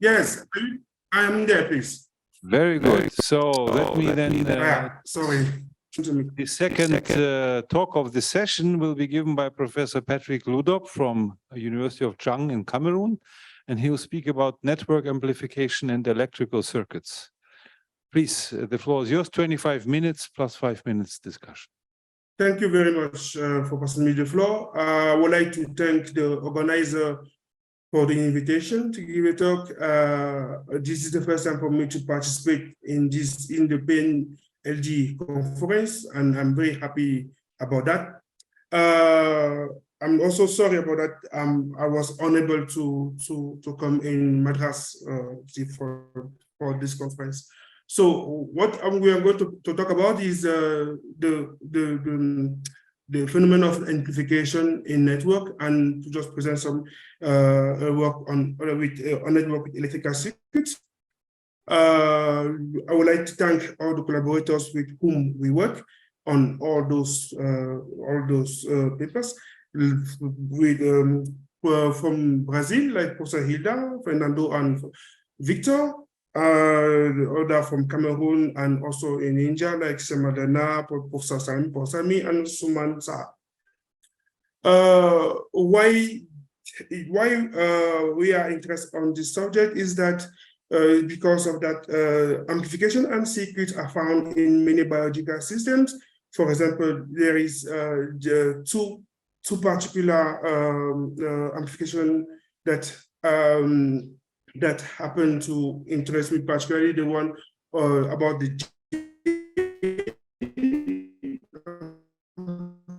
Yes, I am there, please. Very good. So let me then. Sorry. The second talk of the session will be given by Professor Patrick Luodop from University of Chang in Cameroon, and he will speak about network amplification and electrical circuits. Please, the floor is yours. 25 minutes plus 5 minutes discussion. Thank you very much for passing me the floor. I would like to thank the organizer for the invitation to give a talk. This is the first time for me to participate in this independent LG conference, and I'm very happy about that. I'm also sorry about that. I was unable to come in Madras for this conference. So what we are going to talk about is the phenomenon of amplification in network, and to just present some work on network with electrical circuits. I would like to thank all the collaborators with whom we work on all those papers. With from Brazil, like Professor Hilda, Fernando, and Victor. Other from Cameroon and also in India, like Samadana, Professor Sami, and Suman Sa. Why we are interested on this subject is that because of that amplification and circuits are found in many biological systems. For example, there is two particular amplification that happen to interest me particularly, the one about the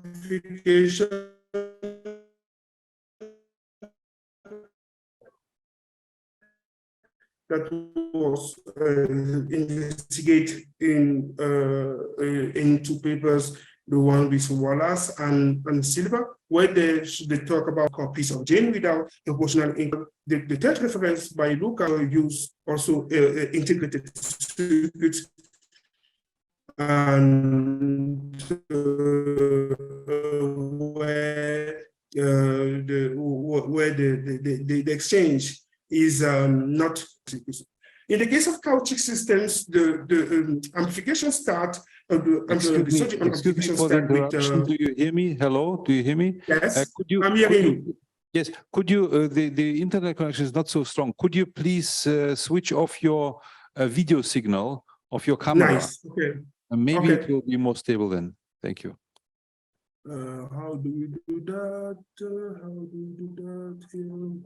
amplification that was investigated in two papers, the one with Wallace and Silva, where they talk about copies of gene without proportional income. The third reference by Luca use also integrated circuits and where the exchange is not. In the case of chaotic systems, the amplification start. Excuse me for the interruption. Do you hear me? Hello, do you hear me? Yes, I'm hearing you. Yes, could you, the internet connection is not so strong. Could you please switch off your video signal of your camera? Nice, okay. Maybe it will be more stable then. Thank you. How do we do that? How do we do that here?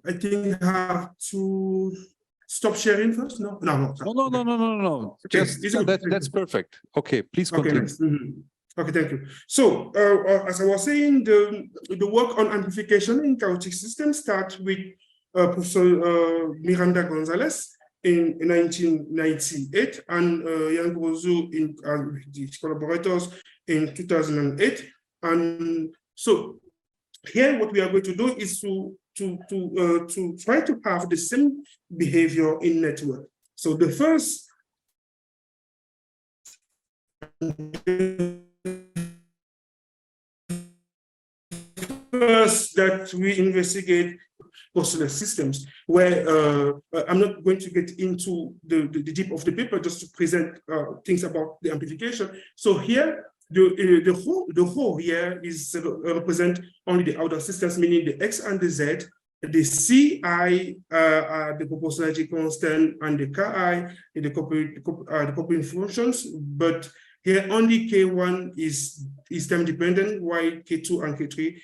I think I have to stop sharing first. No. Okay. Just that's perfect. Okay, please continue. Okay, nice. Okay, thank you. So, as I was saying, the work on amplification in chaotic systems starts with Professor Miranda Gonzalez in 1998 and Jan Grozu in his collaborators in 2008. And so, here what we are going to do is to try to have the same behavior in network. So the first that we investigate postular systems, where I'm not going to get into the deep of the paper, just to present things about the amplification. So here, the whole here is represent only the outer systems, meaning the X and the Z. The Ci are the proportionality constant, and the Ki the coupling functions. But here only K1 is time dependent, while K2 and K3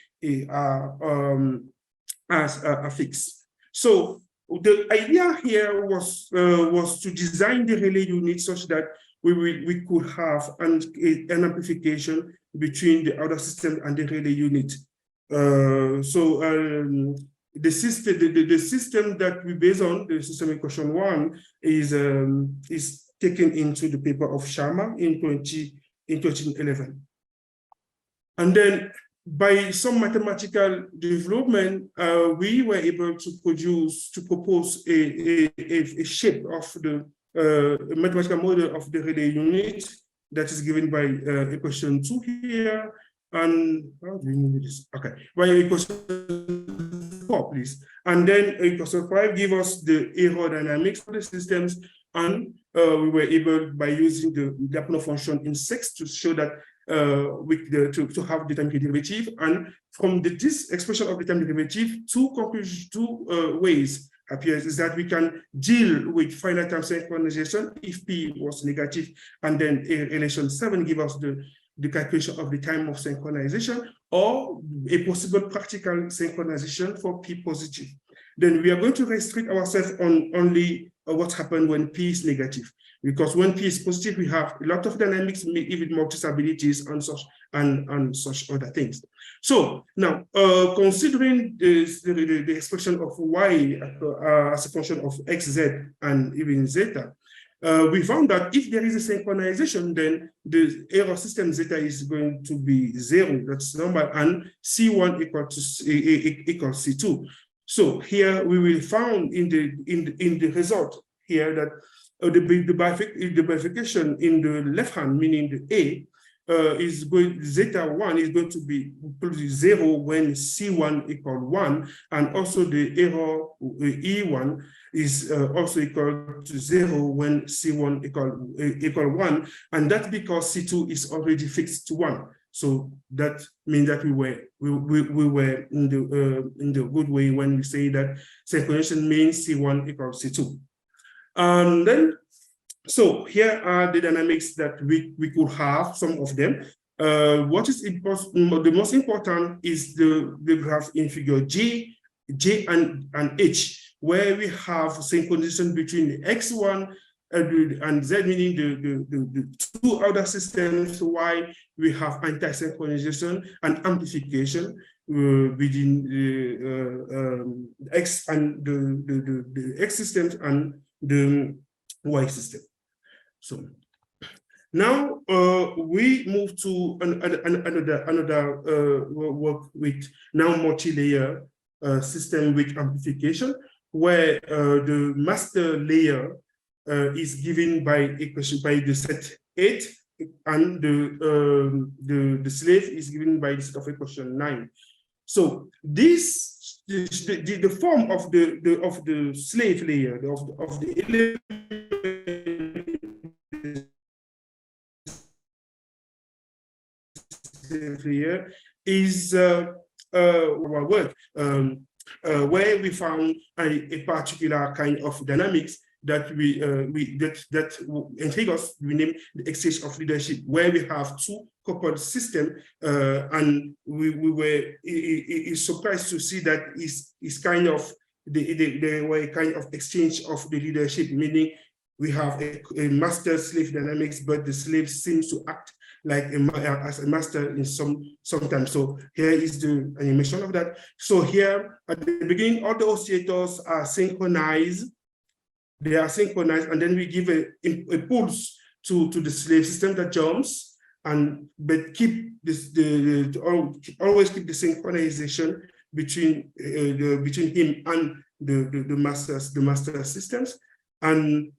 are fixed. So the idea here was to design the relay unit such that we could have an amplification between the outer system and the relay unit. The system that we base on, the system equation 1, is taken into the paper of Sharma in 2011. And then by some mathematical development, we were able to propose a shape of the mathematical model of the relay unit that is given by equation 2 here. And how do we move this? Okay, by equation 4, please. And then equation 5 give us the error dynamics of the systems, and we were able, by using the Lyapunov function in 6, to show that to have the time derivative. And from this expression of the time derivative, two ways appears, is that we can deal with finite time synchronization if P was negative, and then a relation 7 gives us the calculation of the time of synchronization, or a possible practical synchronization for P positive. Then we are going to restrict ourselves on only what happens when P is negative, because when P is positive, we have a lot of dynamics, even multi-stabilities and such other things. So now, considering the expression of Y as a function of XZ and even zeta, we found that if there is a synchronization, then the error system zeta is going to be 0, that's normal, and C1 equals C2. So here we will find in the result here that the bifurcation in the left hand, meaning the A, zeta 1 is going to be 0 when C1 equal 1, and also the error E1 is also equal to 0 when C1 equal 1, and that's because C2 is already fixed to 1. So that means that we were in the good way when we say that synchronization means C1 equals C2. And then, so here are the dynamics that we could have, some of them. What is important, the most important is the graph in figure J and H, where we have synchronization between X1 and Z, meaning the two other systems, Y we have anti-synchronization and amplification within the X and the X systems and the Y system. So now we move to another work with now multi-layer system with amplification, where the master layer is given by equation by the set 8, and the slave is given by the set of equation 9. So this the form of the slave layer of the layer is our work where we found a particular kind of dynamics that we name the exchange of leadership, where we have two coupled systems, and we were surprised to see that is kind of they were a kind of exchange of the leadership, meaning we have a master-slave dynamics, but the slave seems to act like as a master in sometimes. So here is the animation of that. So here at the beginning, all the oscillators are synchronized. They are synchronized, and then we give a pulse to the slave system that jumps, but keep this always keep the synchronization between him and the master systems, and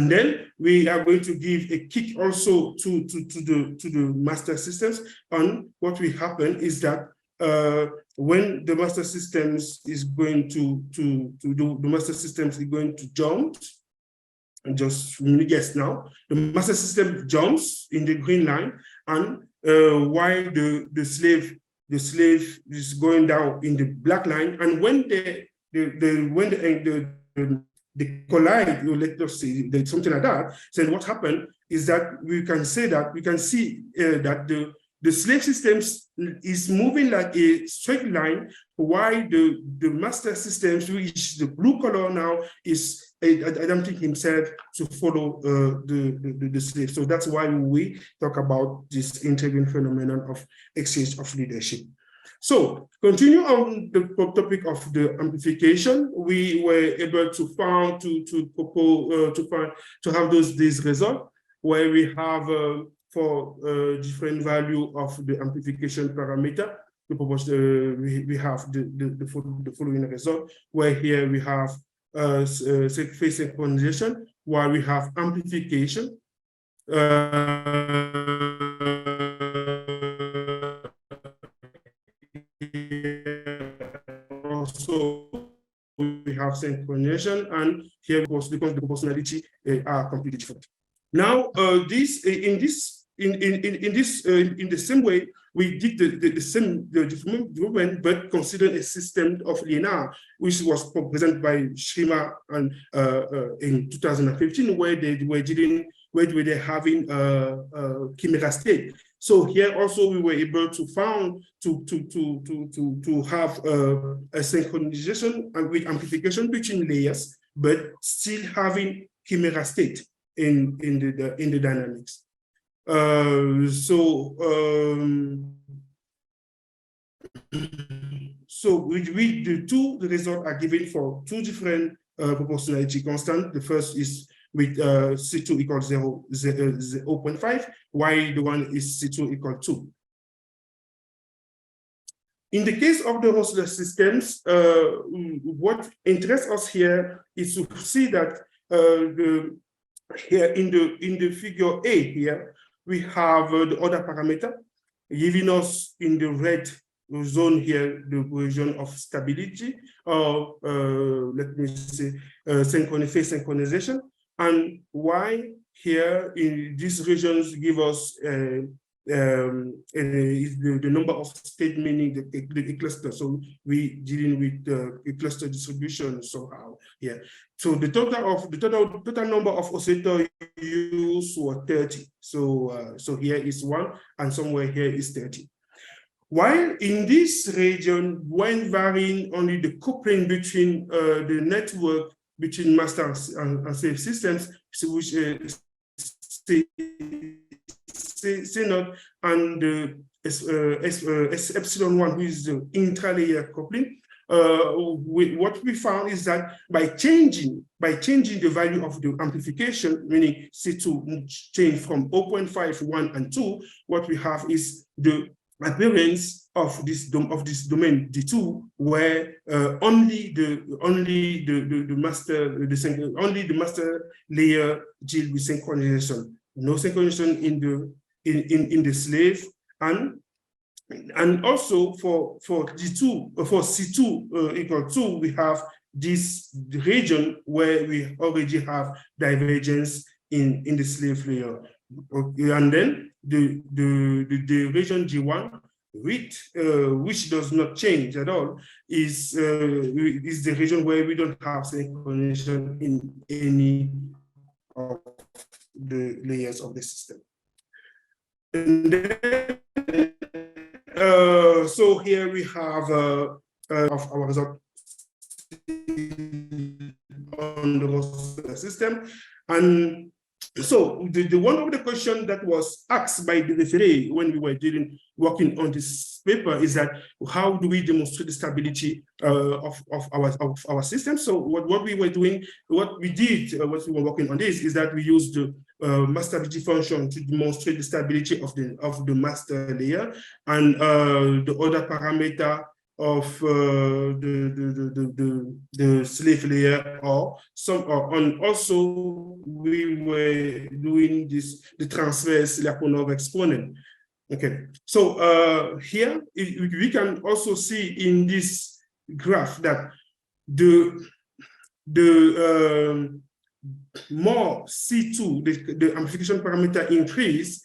then we are going to give a kick also to the master systems. And what will happen is that when the master systems is going to do, the master systems is going to jump, and just guess now, the master system jumps in the green line, and while the slave is going down in the black line, and when they collide, let us say something like that. So what happened is that we can see that the slave systems is moving like a straight line, while the master systems, which is the blue color now, is adapting himself to follow the slave. So that's why we talk about this integral phenomenon of exchange of leadership. So continue on the topic of the amplification. We were able to find to have these results where we have for different value of the amplification parameter. We have the following result, where here we have phase synchronization, while we have amplification. also we have synchronization, and here because the proportionality are completely different. Now, in the same way, we did the same development, but considered a system of linear, which was presented by Schema and in 2015, where they were having chimera state. So here also we were able to found to have a synchronization and with amplification between layers, but still having chimera state in the dynamics. So with the results are given for two different proportionality constant. The first is with C2 equals 0.5, while the one is C2 equal 2. In the case of the Rosler systems, what interests us here is to see that here in the figure A here, we have the other parameter giving us in the red zone here the region of stability, or let me say phase synchronization, and why here in these regions give us the number of state, meaning the cluster. So we dealing with a cluster distribution somehow here. So the total number of oscillator used was 30. So here is 1, and somewhere here is 30. While in this region, when varying only the coupling between the network between master and slave systems, which C0 and epsilon1, which is the intra-layer coupling, what we found is that by changing the value of the amplification, meaning C2 change from 0.5, 1, and 2, what we have is the appearance of this domain D2, where only the master layer deal with synchronization, no synchronization in the slave, and also for C2 equal 2, we have this region where we already have divergence in the slave layer. Okay, and then the region G1, which does not change at all, is the region where we don't have synchronization in any of the layers of the system. And then, so here we have of our result on the Rosler system, and so the one of the questions that was asked by the referee when we were working on this paper is that how do we demonstrate the stability of our system? So what we were doing, what we were working on this is that we used the mass stability function to demonstrate the stability of the master layer, and the other parameter of the slave layer, and also we were doing the transverse Lyapunov exponent. Okay, so here we can also see in this graph that the more C2, the amplification parameter increase,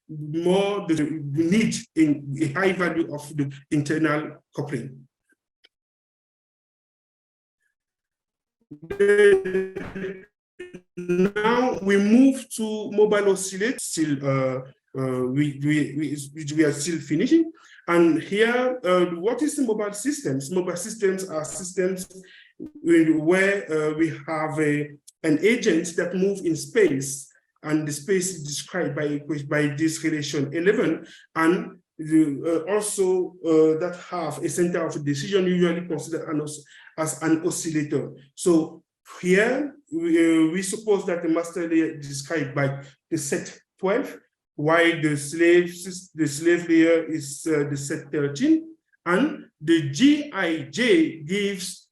more the need in a high value of the internal coupling. Now we move to mobile oscillator. Still, we are still finishing. And here, what is the mobile systems? Mobile systems are systems where we have an agent that moves in space, and the space is described by this relation 11, and also that have a center of decision, usually considered as an oscillator. So here we suppose that the master layer is described by the set 12, while the slave layer is the set 13, and the GIJ gives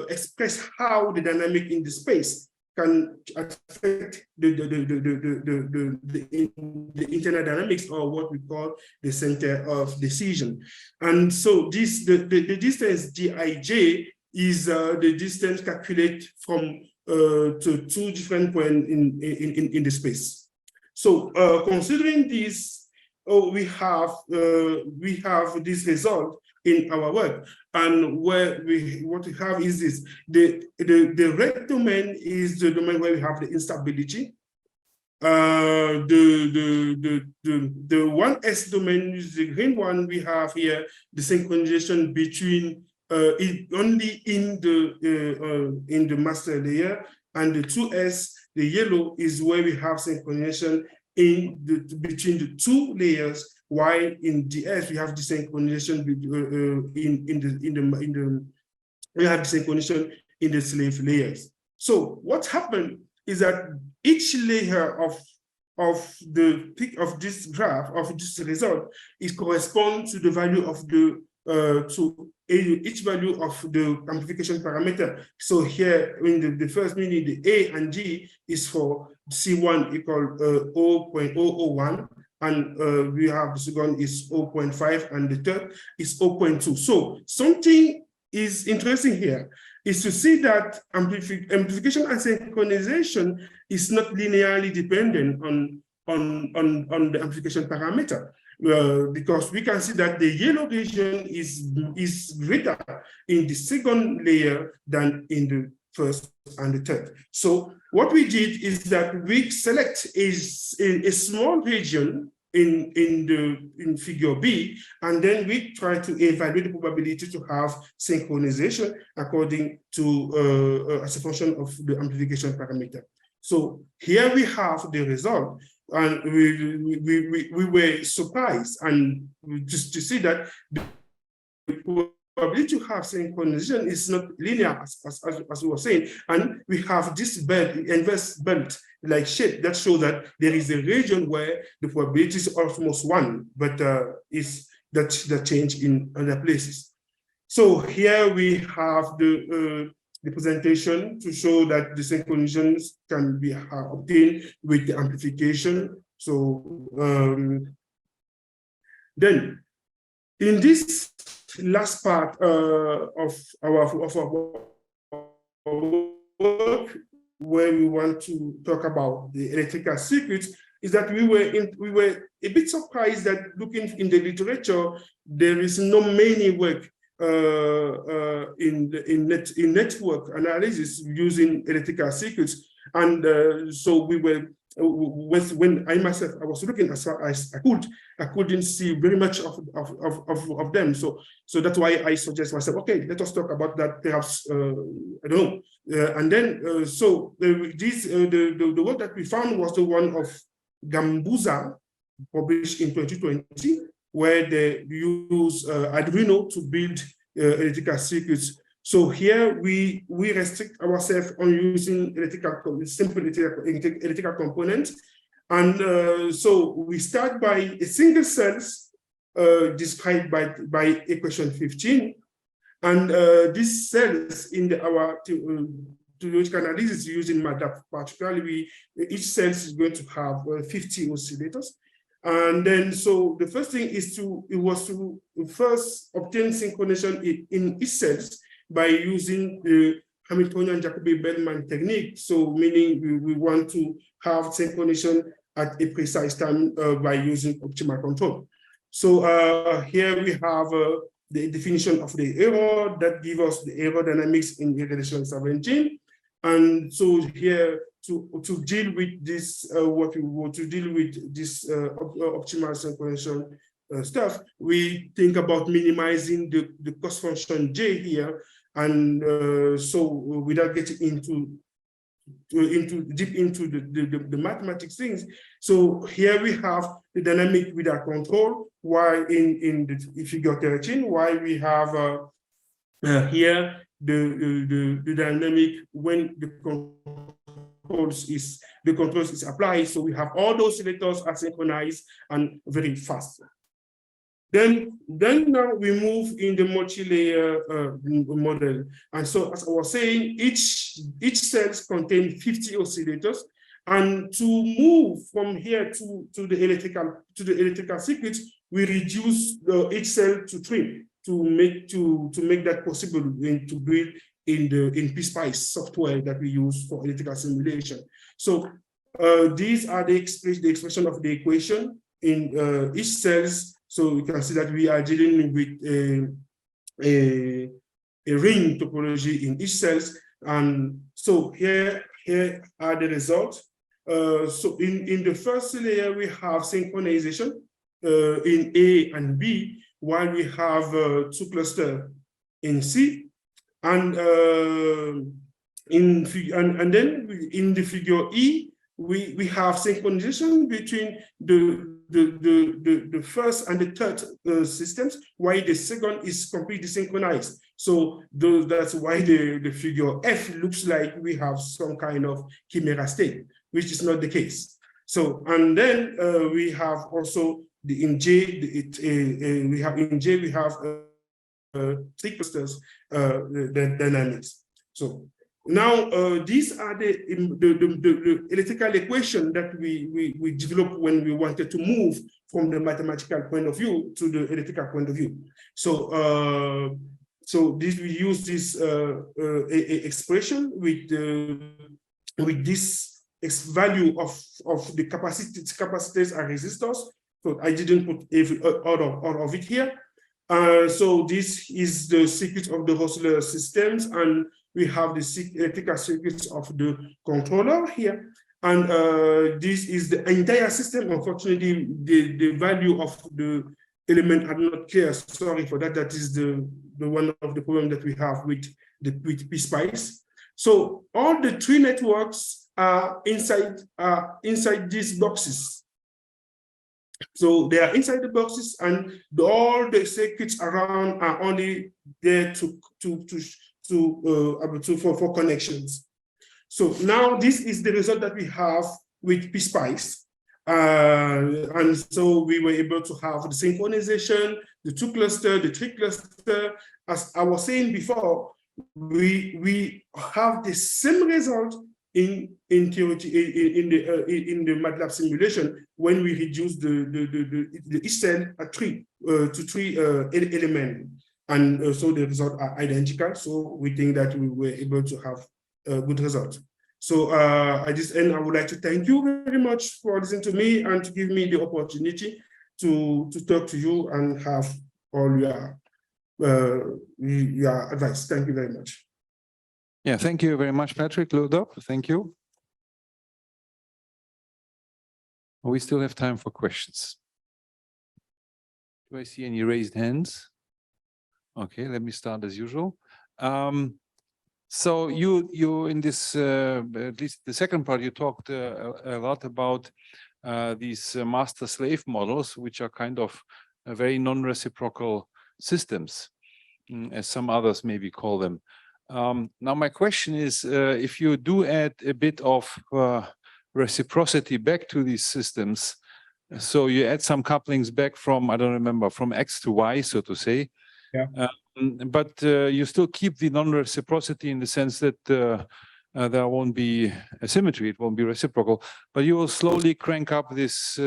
express how the dynamic in the space can affect the internal dynamics, or what we call the center of decision. And so this the distance Gij is the distance calculated from to two different points in the space. So considering this, we have this result in our work, and what we have is this: the red domain is the domain where we have the instability. The 1s domain is the green one. We have here the synchronization between only in the master layer, and the 2s, the yellow, is where we have synchronization between the two layers, while in DS we have the synchronization we have the synchronization in the slave layers. So what happened is that each layer of this graph, of this result, is correspond to the value of the each value of the amplification parameter. So here in the first meaning, the A and G is for C1 equal 0.001, and we have the second is 0.5, and the third is 0.2. So something is interesting here is to see that amplification and synchronization is not linearly dependent on the amplification parameter. Because we can see that the yellow region is greater in the second layer than in the first and the third. So what we did is that we select a small region in figure B, and then we try to evaluate the probability to have synchronization according to as a function of the amplification parameter. So here we have the result. And we were surprised and just to see that the probability to have synchronization is not linear, as we were saying. And we have this belt, inverse belt like shape that shows that there is a region where the probability is almost 1, but is that change in other places. So here we have the presentation to show that the synchronizations can be obtained with the amplification. So then in this last part of our work, where we want to talk about the electrical circuits, is that we were a bit surprised that looking in the literature, there is no many work in network analysis using electrical circuits. And so we were, when I myself, I was looking as far as I couldn't see very much of them. So that's why I suggest myself, okay, let us talk about that perhaps, I don't know. And then, so the work that we found was the one of Gambuza, published in 2020, where they use Arduino to build electrical circuits. So here we restrict ourselves on using simple electrical components. And so we start by a single cells described by equation 15. And these cells in our theoretical analysis using MATLAB particularly, each cell is going to have 50 oscillators. And then, so the first thing is to first obtain synchronization in each cells by using the Hamiltonian-Jacobi-Bellman technique. So meaning we want to have synchronization at a precise time by using optimal control. So here we have the definition of the error that gives us the error dynamics in relation 17. And so here to deal with this, optimal synchronization stuff, we think about minimizing the cost function J here. And so without getting deep into the mathematics things. So here we have the dynamic without control, while in the figure 13, while we have here the dynamic when the controls is applied. So we have all those oscillators are synchronized and very fast. Then now we move in the multi-layer model. And so, as I was saying, each cells contain 50 oscillators. And to move from here to the electrical circuit, we reduce each cell to 3 to make that possible and to build in PSpice software that we use for electrical simulation. So these are the expression of the equation in each cells. So you can see that we are dealing with a ring topology in each cells. And so here are the results. So in the first layer, we have synchronization in A and B, while we have 2 clusters in C. And then in the figure E, we have synchronization between the first and the third systems, while the second is completely synchronized. So that's why the figure F looks like we have some kind of chimera state, which is not the case. So, and then we have also in J, we have 3 clusters the dynamics. So now these are the electrical equation that we developed when we wanted to move from the mathematical point of view to the electrical point of view. So so we use this expression with this value of the capacitors and resistors. So I didn't put all of it here. So this is the circuit of the oscillator systems, and we have the electrical circuits of the controller here. And this is the entire system. Unfortunately, the value of the element are not clear. Sorry for that. That is the one of the problems that we have with PSpice. So all the 3 networks are inside these boxes. So they are inside the boxes, and all the circuits around are only there for connections. So now this is the result that we have with PSpice. And so we were able to have the synchronization, the 2 cluster, the 3 cluster. As I was saying before, we have the same result in the MATLAB simulation when we reduce the each cell to 3 elements, and so the results are identical. So we think that we were able to have a good result. So at this end, I would like to thank you very much for listening to me and to give me the opportunity to talk to you and have all your advice. Thank you very much. Yeah, thank you very much, Patrick Luodop. Thank you. We still have time for questions. Do I see any raised hands? Okay, let me start as usual. So you in this, at least the second part, you talked a lot about these master-slave models, which are kind of very non-reciprocal systems, as some others maybe call them. Now, my question is, if you do add a bit of reciprocity back to these systems, so you add some couplings back from, I don't remember, from X to Y, so to say, yeah. But you still keep the non-reciprocity in the sense that there won't be a symmetry, it won't be reciprocal, but you will slowly crank up this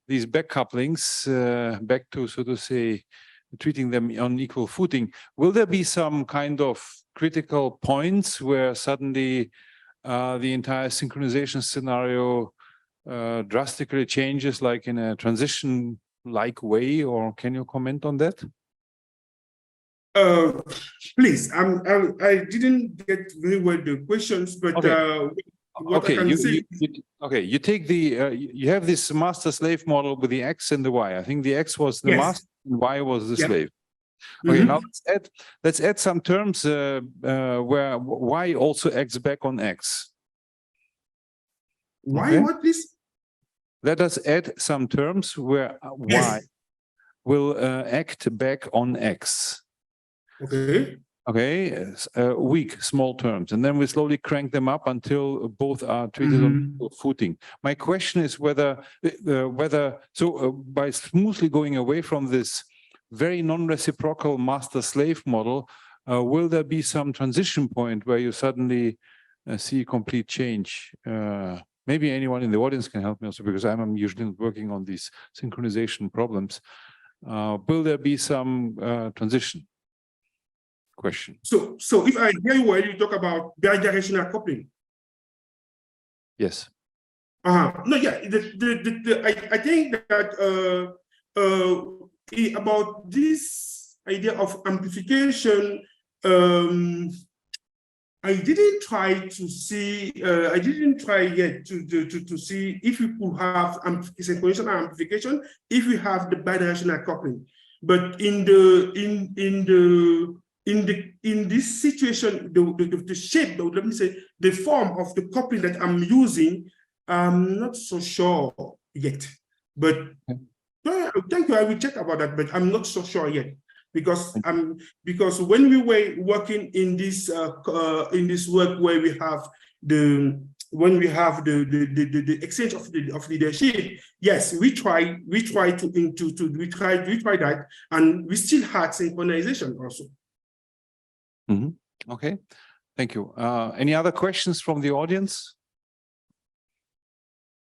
these back couplings back to, so to say, treating them on equal footing. Will there be some kind of critical points where suddenly the entire synchronization scenario drastically changes, like in a transition-like way, or can you comment on that? Please, I didn't get very well the questions, but okay. what Okay, I can say. You take the you have this master-slave model with the X and the Y. I think the X was the Yes. master, and Y was the Yeah. slave. Okay, now let's add some terms where Y also acts back on X. Why? Okay? What, please? Let us add some terms where Y will act back on X. Okay. Okay, weak, small terms, and then we slowly crank them up until both are treated on equal footing. My question is whether by smoothly going away from this very non-reciprocal master-slave model, will there be some transition point where you suddenly see complete change? Maybe anyone in the audience can help me also, because I'm usually working on these synchronization problems. Will there be some transition? Question. So if I hear you well, you talk about bidirectional coupling. Yes. No, yeah. I think that about this idea of amplification, I didn't try to see. I didn't try yet to see if we could have synchronization and amplification if we have the bidirectional coupling. But in this situation, the shape, let me say, the form of the coupling that I'm using, I'm not so sure yet. But thank you. I will check about that, but I'm not so sure yet. Because when we were working in this work where we have the exchange of leadership, yes, we tried that, and we still had synchronization also. Mm-hmm. Okay, thank you. Any other questions from the audience?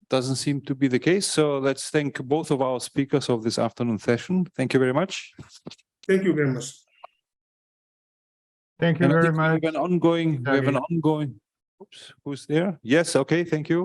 Doesn't seem to be the case. So let's thank both of our speakers of this afternoon session. Thank you very much. Thank you very much. Thank you very much. We have an ongoing, oops, who's there? Yes, okay, thank you.